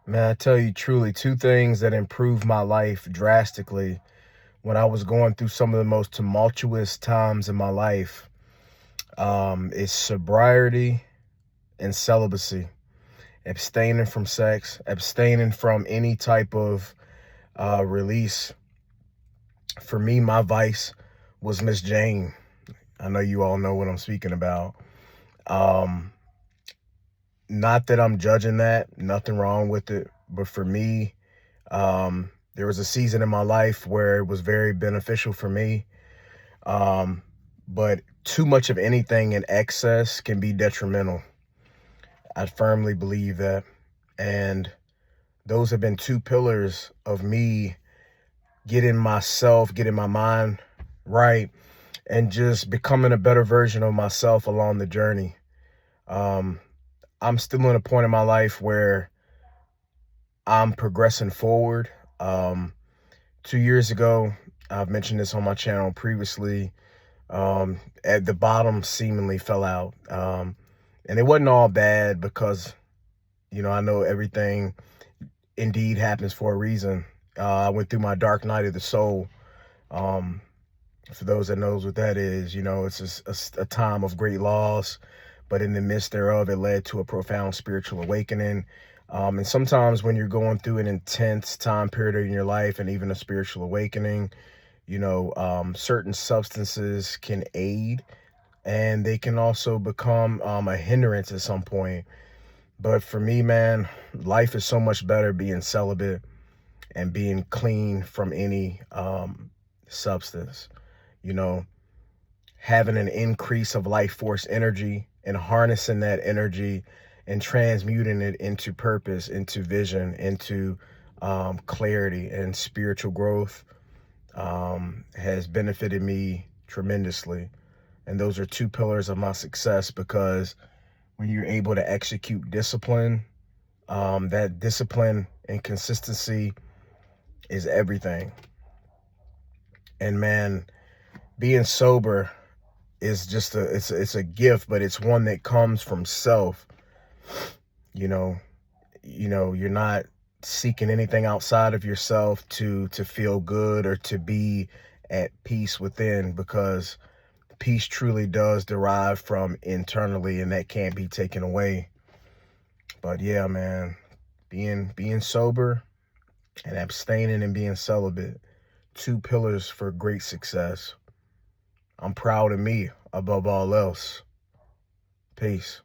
Man, I tell you truly, two things that improved my life drastically when I was going through some of the most tumultuous times in my life is sobriety and celibacy, abstaining from sex, abstaining from any type of release. For me, my vice was Miss Jane. I know you all know what I'm speaking about. Um, Not that I'm judging that, nothing wrong with it, but for me, there was a season in my life where it was very beneficial for me. Um, but too much of anything in excess can be detrimental. I firmly believe that. And those have been two pillars of me getting my mind right, and just becoming a better version of myself along the journey. Um, I'm still in a point in my life where I'm progressing forward. Um, 2 years ago, I've mentioned this on my channel previously, at the bottom seemingly fell out. And it wasn't all bad because, I know everything indeed happens for a reason. I went through my dark night of the soul. Um, for those that knows what that is, it's a time of great loss, but in the midst thereof, it led to a profound spiritual awakening. And sometimes when you're going through an intense time period in your life and even a spiritual awakening, certain substances can aid, and they can also become a hindrance at some point. But for me, man, life is so much better being celibate and being clean from any substance. You know, having an increase of life force energy and harnessing that energy and transmuting it into purpose, into vision, into clarity and spiritual growth has benefited me tremendously. And those are two pillars of my success, because when you're able to execute discipline, that discipline and consistency is everything. And man, being sober is just it's a gift, but it's one that comes from self. You know, you're not seeking anything outside of yourself to feel good or to be at peace within, because peace truly does derive from internally, and that can't be taken away. But yeah, man, being sober and abstaining and being celibate, two pillars for great success. I'm proud of me above all else. Peace.